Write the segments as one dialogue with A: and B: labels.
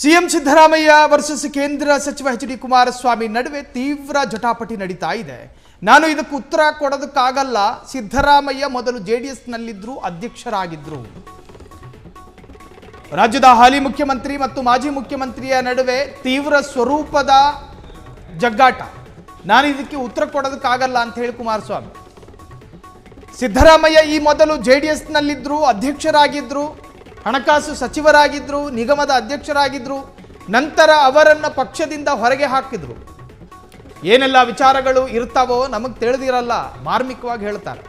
A: CM Siddaramaiah versus ಕೇಂದ್ರ ಸಚಿವ H D. Kumaraswamy ನಡುವೆ ತೀವ್ರ ಜಟಾಪಟಿ ನಡೀತಾ ಇದೆ. ನಾನು ಇದಕ್ಕೆ ಉತ್ತರ ಕೊಡೋದಕ್ಕಾಗಲ್ಲ. ಸಿದ್ದರಾಮಯ್ಯ ಮೊದಲು ಜೆಡಿಎಸ್ನಲ್ಲಿದ್ದರು, ಅಧ್ಯಕ್ಷರಾಗಿದ್ದರು. ರಾಜ್ಯದ ಹಾಲಿ ಮುಖ್ಯಮಂತ್ರಿ ಮತ್ತು ಮಾಜಿ ಮುಖ್ಯಮಂತ್ರಿಯ ನಡುವೆ ತೀವ್ರ ಸ್ವರೂಪದ ಜಗ್ಗಾಟ. ನಾನು ಇದಕ್ಕೆ ಉತ್ತರ ಕೊಡೋದಕ್ಕಾಗಲ್ಲ ಅಂತ ಹೇಳಿ ಕುಮಾರಸ್ವಾಮಿ. ಸಿದ್ದರಾಮಯ್ಯ ಈ ಮೊದಲು ಜೆಡಿಎಸ್ನಲ್ಲಿದ್ದರು, ಅಧ್ಯಕ್ಷರಾಗಿದ್ದರು, ಹಣಕಾಸು ಸಚಿವರಾಗಿದ್ದರು, ನಿಗಮದ ಅಧ್ಯಕ್ಷರಾಗಿದ್ದರು. ನಂತರ ಅವರನ್ನು ಪಕ್ಷದಿಂದ ಹೊರಗೆ ಹಾಕಿದ್ರು. ಏನೆಲ್ಲ ವಿಚಾರಗಳು ಇರ್ತಾವೋ ನಮಗೆ ತಿಳಿದಿರಲ್ಲ, ಮಾರ್ಮಿಕವಾಗಿ ಹೇಳ್ತಾರೆ.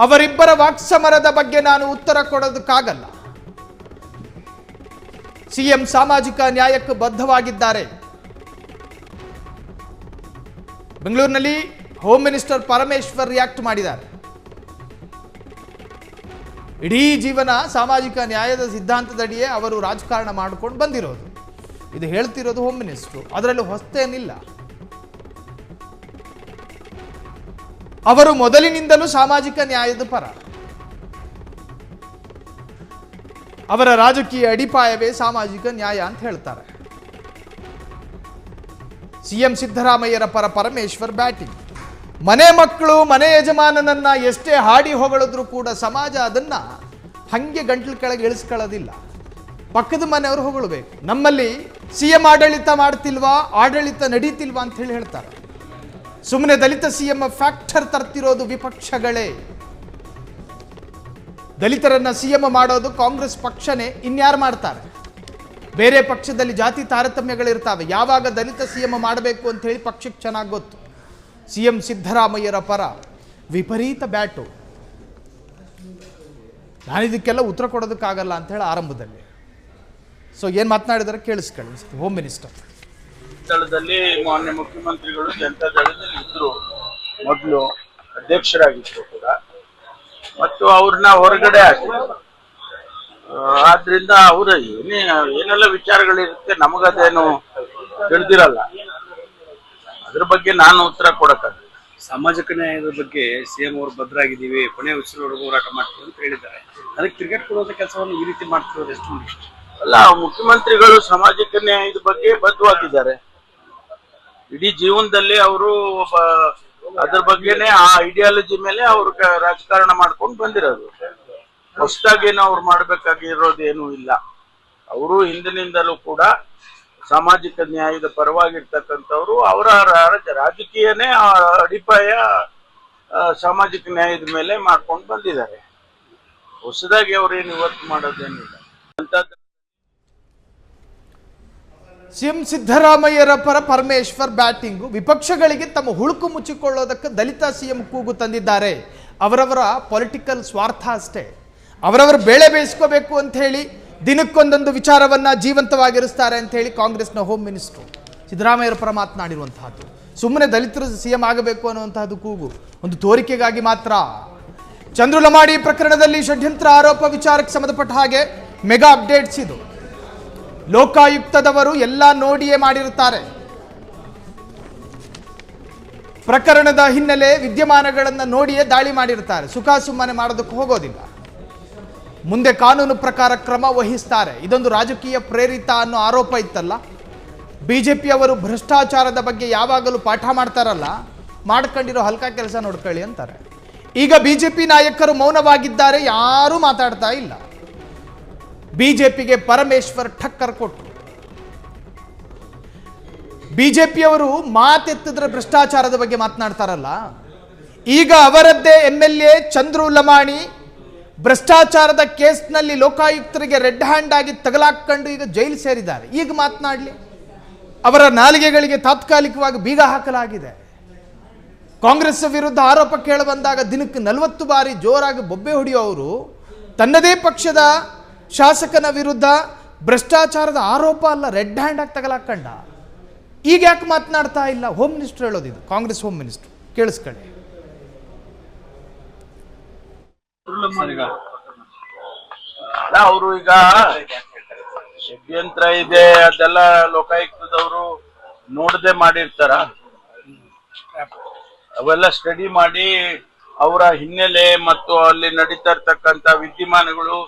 A: ಅವರಿಬ್ಬರ ವಾಕ್ಸಮರದ ಬಗ್ಗೆ ನಾನು ಉತ್ತರ ಕೊಡೋದಕ್ಕಾಗಲ್ಲ. ಸಿಎಂ ಸಾಮಾಜಿಕ ನ್ಯಾಯಕ್ಕೆ ಬದ್ಧವಾಗಿದ್ದಾರೆ. ಬೆಂಗಳೂರಿನಲ್ಲಿ ಹೋಮ್ ಮಿನಿಸ್ಟರ್ ಪರಮೇಶ್ವರ್ ರಿಯಾಕ್ಟ್ ಮಾಡಿದ್ದಾರೆ. ಇಡೀ ಜೀವನ ಸಾಮಾಜಿಕ ನ್ಯಾಯದ ಸಿದ್ಧಾಂತದಡಿಯೇ ಅವರು ರಾಜಕಾರಣ ಮಾಡಿಕೊಂಡು ಬಂದಿರೋದು. ಇದು ಹೇಳ್ತಿರೋದು ಹೋಮ್ ಮಿನಿಸ್ಟ್ರು, ಅದರಲ್ಲಿ ಹೊಸತೇನಿಲ್ಲ. ಅವರು ಮೊದಲಿನಿಂದಲೂ ಸಾಮಾಜಿಕ ನ್ಯಾಯದ ಪರ. ಅವರ ರಾಜಕೀಯ ಅಡಿಪಾಯವೇ ಸಾಮಾಜಿಕ ನ್ಯಾಯ ಅಂತ ಹೇಳ್ತಾರೆ. ಸಿಎಂ ಸಿದ್ದರಾಮಯ್ಯರ ಪರ ಪರಮೇಶ್ವರ್ ಬ್ಯಾಟಿಂಗ್. ಮನೆ ಮಕ್ಕಳು ಮನೆ ಯಜಮಾನನನ್ನ ಎಷ್ಟೇ ಹಾಡಿ ಹೊಗಳಿದ್ರು ಕೂಡ ಸಮಾಜ ಅದನ್ನ ಹಂಗೆ ಗಂಟ್ಲು ಕೆಳಗೆ ಇಳಿಸ್ಕೊಳ್ಳೋದಿಲ್ಲ. ಪಕ್ಕದ ಮನೆಯವರು ಹೊಗಳಬೇಕು. ನಮ್ಮಲ್ಲಿ ಸಿಎಂ ಆಡಳಿತ ಮಾಡ್ತಿಲ್ವಾ, ಆಡಳಿತ ನಡೀತಿಲ್ವಾ ಅಂತ ಹೇಳಿ ಹೇಳ್ತಾರೆ. ಸುಮ್ಮನೆ ದಲಿತ ಸಿಎಂ ಫ್ಯಾಕ್ಟರ್ ತರ್ತಿರೋದು ವಿಪಕ್ಷಗಳೇ. ದಲಿತರನ್ನ ಸಿಎಂ ಮಾಡೋದು ಕಾಂಗ್ರೆಸ್ ಪಕ್ಷನೇ, ಇನ್ಯಾರು ಮಾಡ್ತಾರೆ? ಬೇರೆ ಪಕ್ಷದಲ್ಲಿ ಜಾತಿ ತಾರತಮ್ಯಗಳಿರ್ತಾವೆ. ಯಾವಾಗ ದಲಿತ ಸಿಎಂ ಮಾಡಬೇಕು ಅಂತ ಹೇಳಿ ಪಕ್ಷಕ್ಕೆ ಚೆನ್ನಾಗಿ ಗೊತ್ತು. ಸಿಎಂ ಸಿದ್ದರಾಮಯ್ಯರ ಪರ ವಿಪರೀತ ಬ್ಯಾಟು. ನಾನಿದಕ್ಕೆಲ್ಲ ಉತ್ತರ ಕೊಡೋದಕ್ಕಾಗಲ್ಲ ಅಂತ ಹೇಳಿ ಆರಂಭದಲ್ಲಿ. ಸೊ ಏನು ಮಾತನಾಡಿದರೆ ಕೇಳಿಸ್ಕೊಳ್ಳಿ. ಹೋಮ್ ಮಿನಿಸ್ಟರ್
B: ಸ್ಥಳದಲ್ಲಿ ಮಾನ್ಯ ಮುಖ್ಯಮಂತ್ರಿಗಳು ಜನತಾ ದಳದಲ್ಲಿ ಇದ್ರು, ಮೊದಲು ಅಧ್ಯಕ್ಷರಾಗಿದ್ರು ಕೂಡ, ಮತ್ತು ಅವ್ರನ್ನ ಹೊರಗಡೆ ಹಾಕಿದ್ರು. ಆದ್ರಿಂದ ಅವ್ರ ಏನೆಲ್ಲ ವಿಚಾರಗಳಿರುತ್ತೆ ನಮಗದೇನು ತಿಳಿದಿರಲ್ಲ. ಅದ್ರ ಬಗ್ಗೆ ನಾನು ಉತ್ತರ ಕೊಡಕ್ಕಾಗಲ್ಲ.
C: ಸಾಮಾಜಿಕ ನ್ಯಾಯದ ಬಗ್ಗೆ ಸಿಎಂ ಅವರು ಭದ್ರಾಗಿದ್ದೀವಿ, ಕೊನೆ ಉಸಿರವರೆಗೂ ಹೋರಾಟ ಮಾಡ್ತೀವಿ ಅಂತ ಹೇಳಿದ್ದಾರೆ. ಅದಕ್ಕೆ ಕ್ರಿಕೆಟ್ ಕೊಡುವಂತ ಕೆಲಸವನ್ನು ಈ ರೀತಿ ಮಾಡ್ತಿರೋದು ಎಷ್ಟು
B: ಅಲ್ಲ. ಮುಖ್ಯಮಂತ್ರಿಗಳು ಸಾಮಾಜಿಕ ನ್ಯಾಯದ ಬಗ್ಗೆ ಬದ್ಧವಾಗಿದ್ದಾರೆ. ಇಡೀ ಜೀವನದಲ್ಲಿ ಅವರು ಅದ್ರ ಬಗ್ಗೆನೆ ಆ ಐಡಿಯಾಲಜಿ ಮೇಲೆ ಅವರು ರಾಜಕಾರಣ ಮಾಡ್ಕೊಂಡು ಬಂದಿರೋದು. ಹೊಸದಾಗೇನು ಅವ್ರು ಮಾಡ್ಬೇಕಾಗಿರೋದು ಏನೂ ಇಲ್ಲ. ಅವರು ಹಿಂದಿನಿಂದಲೂ ಕೂಡ ಸಾಮಾಜಿಕ ನ್ಯಾಯದ ಪರವಾಗಿರ್ತಕ್ಕಂಥವ್ರು. ಅವರ ರಾಜಕೀಯನೇ ಅಡಿಪಾಯ ಸಾಮಾಜಿಕ ನ್ಯಾಯದ ಮೇಲೆ ಮಾಡ್ಕೊಂಡು ಬಂದಿದ್ದಾರೆ. ಹೊಸದಾಗಿ ಅವ್ರೇನು ಇವತ್ತು ಮಾಡೋದೇನಿಲ್ಲ ಅಂತ.
A: ಸಿಎಂ ಸಿದ್ದರಾಮಯ್ಯರ ಪರ ಪರಮೇಶ್ವರ್ ಬ್ಯಾಟಿಂಗು. ವಿಪಕ್ಷಗಳಿಗೆ ತಮ್ಮ ಹುಳುಕು ಮುಚ್ಚಿಕೊಳ್ಳೋದಕ್ಕೆ ದಲಿತ ಸಿಎಂ ಕೂಗು ತಂದಿದ್ದಾರೆ. ಅವರವರ ಪೊಲಿಟಿಕಲ್ ಸ್ವಾರ್ಥ ಅಷ್ಟೇ. ಅವರವರ ಬೇಳೆ ಬೇಯಿಸ್ಕೋಬೇಕು ಅಂತ ಹೇಳಿ ದಿನಕ್ಕೊಂದೊಂದು ವಿಚಾರವನ್ನ ಜೀವಂತವಾಗಿರಿಸ್ತಾರೆ ಅಂತ ಹೇಳಿ ಕಾಂಗ್ರೆಸ್ನ ಹೋಮ್ ಮಿನಿಸ್ಟರ್ ಸಿದ್ದರಾಮಯ್ಯರ ಪರ ಮಾತನಾಡಿರುವಂತಹದ್ದು. ಸುಮ್ಮನೆ ದಲಿತರು ಸಿಎಂ ಆಗಬೇಕು ಅನ್ನುವಂತಹದ್ದು ಕೂಗು ಒಂದು ತೋರಿಕೆಗಾಗಿ ಮಾತ್ರ. ಚಂದ್ರು ಲಮಾಣಿ ಪ್ರಕರಣದಲ್ಲಿ ಷಡ್ಯಂತ್ರ ಆರೋಪ ವಿಚಾರಕ್ಕೆ ಸಂಬಂಧಪಟ್ಟ ಹಾಗೆ ಮೆಗಾ ಅಪ್ಡೇಟ್ಸ್ ಇದು. ಲೋಕಾಯುಕ್ತದವರು ಎಲ್ಲ ನೋಡಿಯೇ ಮಾಡಿರುತ್ತಾರೆ. ಪ್ರಕರಣದ ಹಿನ್ನೆಲೆ ವಿದ್ಯಮಾನಗಳನ್ನು ನೋಡಿಯೇ ದಾಳಿ ಮಾಡಿರ್ತಾರೆ. ಸುಮ್ಮನೆ ಮಾಡೋದಕ್ಕೆ ಹೋಗೋದಿಲ್ಲ. ಮುಂದೆ ಕಾನೂನು ಪ್ರಕಾರ ಕ್ರಮ ವಹಿಸ್ತಾರೆ. ಇದೊಂದು ರಾಜಕೀಯ ಪ್ರೇರಿತ ಅನ್ನೋ ಆರೋಪ ಇತ್ತಲ್ಲ. ಬಿಜೆಪಿಯವರು ಭ್ರಷ್ಟಾಚಾರದ ಬಗ್ಗೆ ಯಾವಾಗಲೂ ಪಾಠ ಮಾಡ್ತಾರಲ್ಲ, ಮಾಡ್ಕೊಂಡಿರೋ ಹಲ್ಕ ಕೆಲಸ ನೋಡ್ಕೊಳ್ಳಿ ಅಂತಾರೆ. ಈಗ ಬಿಜೆಪಿ ನಾಯಕರು ಮೌನವಾಗಿದ್ದಾರೆ, ಯಾರೂ ಮಾತಾಡ್ತಾ ಇಲ್ಲ. ಬಿಜೆಪಿಗೆ ಪರಮೇಶ್ವರ್ ಠಕ್ಕರ್ ಕೊಟ್ಟರು. ಬಿಜೆಪಿಯವರು ಮಾತೆತ್ತಿದ್ರೆ ಭ್ರಷ್ಟಾಚಾರದ ಬಗ್ಗೆ ಮಾತನಾಡ್ತಾರಲ್ಲ, ಈಗ ಅವರದ್ದೇ MLA ಚಂದ್ರು ಲಮಾಣಿ ಭ್ರಷ್ಟಾಚಾರದ ಕೇಸ್ನಲ್ಲಿ ಲೋಕಾಯುಕ್ತರಿಗೆ ರೆಡ್ ಹ್ಯಾಂಡ್ ಆಗಿ ತಗಲಾಕೊಂಡು ಈಗ ಜೈಲು ಸೇರಿದ್ದಾರೆ. ಈಗ ಮಾತನಾಡಲಿ. ಅವರ ನಾಲಿಗೆಗಳಿಗೆ ತಾತ್ಕಾಲಿಕವಾಗಿ ಬೀಗ ಹಾಕಲಾಗಿದೆ. ಕಾಂಗ್ರೆಸ್ ವಿರುದ್ಧ ಆರೋಪ ಕೇಳಿ ಬಂದಾಗ ದಿನಕ್ಕೆ 40 ಬಾರಿ ಜೋರಾಗಿ ಬೊಬ್ಬೆ ಹೊಡೆಯುವವರು ತನ್ನದೇ ಪಕ್ಷದ ಶಾಸಕನ ವಿರುದ್ಧ ಭ್ರಷ್ಟಾಚಾರದ ಆರೋಪ ಅಲ್ಲ, ರೆಡ್ ಹ್ಯಾಂಡ್ ಆಗಿ ತಗಲಾಕಂಡ. ಈಗ ಯಾಕೆ ಮಾತನಾಡ್ತಾ ಇಲ್ಲ? ಹೋಮ್ ಮಿನಿಸ್ಟರ್ ಹೇಳೋದಿದು, ಕಾಂಗ್ರೆಸ್ ಹೋಮ್ ಮಿನಿಸ್ಟರ್. ಕೇಳಿಸ್ಕೊಳ್ಳಿ.
B: ಅವರು ಈಗ ಷಡ್ಯಂತ್ರ ಇದೆ ಅದೆಲ್ಲ ಲೋಕಾಯುಕ್ತದವರು ನೋಡದೆ ಮಾಡಿರ್ತಾರ. ಅವೆಲ್ಲ ಸ್ಟಡಿ ಮಾಡಿ ಅವರ ಹಿನ್ನೆಲೆ ಮತ್ತು ಅಲ್ಲಿ ನಡೀತಾ ಇರ್ತಕ್ಕಂಥ ವಿದ್ಯಮಾನಗಳು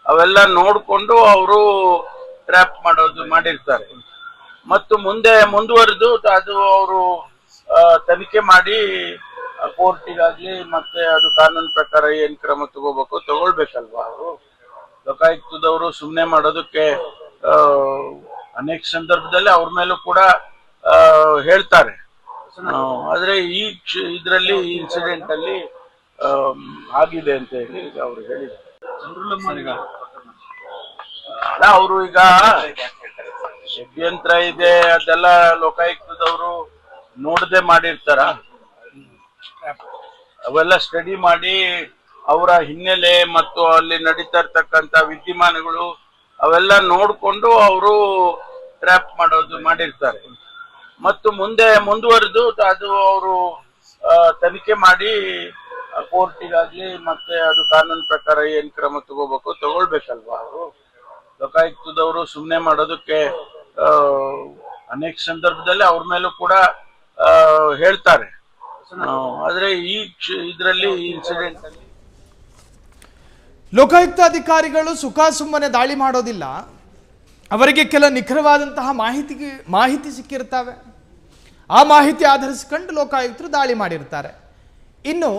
B: ಅವೆಲ್ಲ ನೋಡಿಕೊಂಡು ಅವರು ಟ್ರ್ಯಾಪ್ ಮಾಡೋದು ಮಾಡಿರ್ತಾರೆ. ಮತ್ತು ಮುಂದೆ ಮುಂದುವರೆದು ಅದು ಅವರು ತನಿಖೆ ಮಾಡಿ ಕೋರ್ಟಿಗಾಗ್ಲಿ ಮತ್ತೆ ಅದು ಕಾನೂನು ಪ್ರಕಾರ ಏನ್ ಕ್ರಮ ತಗೊಳ್ಬೇಕಲ್ವಾ. ಅವರು ಲೋಕಾಯುಕ್ತದವರು ಸುಮ್ಮನೆ ಮಾಡೋದಕ್ಕೆ ಅನೇಕ ಸಂದರ್ಭದಲ್ಲಿ ಅವ್ರ ಮೇಲೂ ಕೂಡ ಹೇಳ್ತಾರೆ. ಆದ್ರೆ ಇದರಲ್ಲಿ ಇನ್ಸಿಡೆಂಟ್ ಅಲ್ಲಿ ಆಗಿದೆ ಅಂತ ಹೇಳಿ ಅವರು ಹೇಳಿದ್ದಾರೆ. ಅವರು ಈಗ ಷಡ್ಯಂತ್ರ ಇದೆ ಅದೆಲ್ಲ ಲೋಕಾಯುಕ್ತದವರು ನೋಡದೆ ಮಾಡಿರ್ತಾರ. ಅವೆಲ್ಲ ಸ್ಟಡಿ ಮಾಡಿ ಅವರ ಹಿನ್ನೆಲೆ ಮತ್ತು ಅಲ್ಲಿ ನಡೀತಾ ಇರ್ತಕ್ಕಂತ ವಿದ್ಯಮಾನಗಳು ಅವೆಲ್ಲ ನೋಡ್ಕೊಂಡು ಅವರು ಟ್ರ್ಯಾಪ್ ಮಾಡೋದು ಮಾಡಿರ್ತಾರೆ. ಮತ್ತು ಮುಂದೆ ಮುಂದುವರೆದು ಅದು ಅವರು ತನಿಖೆ ಮಾಡಿ ಕೋರ್ಟಿಗಾಗ್ಲಿ ಮತ್ತೆ ಅದು ಕಾನೂನು ಪ್ರಕಾರ ಏನ್ ಕ್ರಮ ತಗೊಳ್ಬೇಕಲ್ವಾ. ಅವರು ಲೋಕಾಯುಕ್ತದವರು ಸುಮ್ಮನೆ ಮಾಡೋದಕ್ಕೆ ಅನೇಕ ಸಂದರ್ಭದಲ್ಲಿ ಅವ್ರ ಮೇಲೂ ಕೂಡ ಹೇಳ್ತಾರೆ. ಆದ್ರೆ ಇದರಲ್ಲಿ ಇನ್ಸಿಡೆಂಟ್ ಅಲ್ಲಿ
A: ಲೋಕಾಯುಕ್ತ ಅಧಿಕಾರಿಗಳು ಸುಮ್ಮನೆ ದಾಳಿ ಮಾಡೋದಿಲ್ಲ. ಅವರಿಗೆ ಕೆಲ ನಿಖರವಾದಂತಹ ಮಾಹಿತಿ ಸಿಕ್ಕಿರ್ತವೆ. ಆ ಮಾಹಿತಿ ಆಧರಿಸಿಕೊಂಡು ಲೋಕಾಯುಕ್ತರು ದಾಳಿ ಮಾಡಿರ್ತಾರೆ. ಇನ್ನು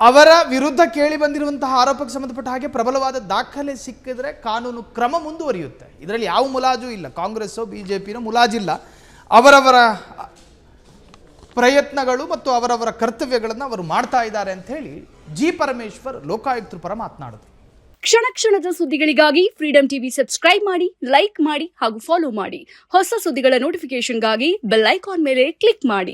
A: ಅವರ ವಿರುದ್ಧ ಕೇಳಿ ಬಂದಿರುವಂತಹ ಆರೋಪಕ್ಕೆ ಸಂಬಂಧಪಟ್ಟ ಹಾಗೆ ಪ್ರಬಲವಾದ ದಾಖಲೆ ಸಿಕ್ಕಿದ್ರೆ ಕಾನೂನು ಕ್ರಮ ಮುಂದುವರಿಯುತ್ತೆ. ಇದರಲ್ಲಿ ಯಾವ ಮುಲಾಜು ಇಲ್ಲ. ಕಾಂಗ್ರೆಸ್ಸೋ ಬಿಜೆಪಿನೋ ಮುಲಾಜಿಲ್ಲ. ಅವರವರ ಪ್ರಯತ್ನಗಳು ಮತ್ತು ಅವರವರ ಕರ್ತವ್ಯಗಳನ್ನು ಅವರು ಮಾಡ್ತಾ ಇದ್ದಾರೆ ಅಂತ ಹೇಳಿ ಜಿ ಪರಮೇಶ್ವರ್ ಲೋಕಾಯುಕ್ತರ ಪರ ಮಾತನಾಡಿದರು.
D: ಕ್ಷಣ ಕ್ಷಣದ ಸುದ್ದಿಗಳಿಗಾಗಿ ಫ್ರೀಡಂ ಟಿವಿ ಸಬ್ಸ್ಕ್ರೈಬ್ ಮಾಡಿ, ಲೈಕ್ ಮಾಡಿ ಹಾಗೂ ಫಾಲೋ ಮಾಡಿ. ಹೊಸ ಸುದ್ದಿಗಳ ನೋಟಿಫಿಕೇಶನ್ಗಾಗಿ ಬೆಲ್ ಐಕಾನ್ ಮೇಲೆ ಕ್ಲಿಕ್ ಮಾಡಿ.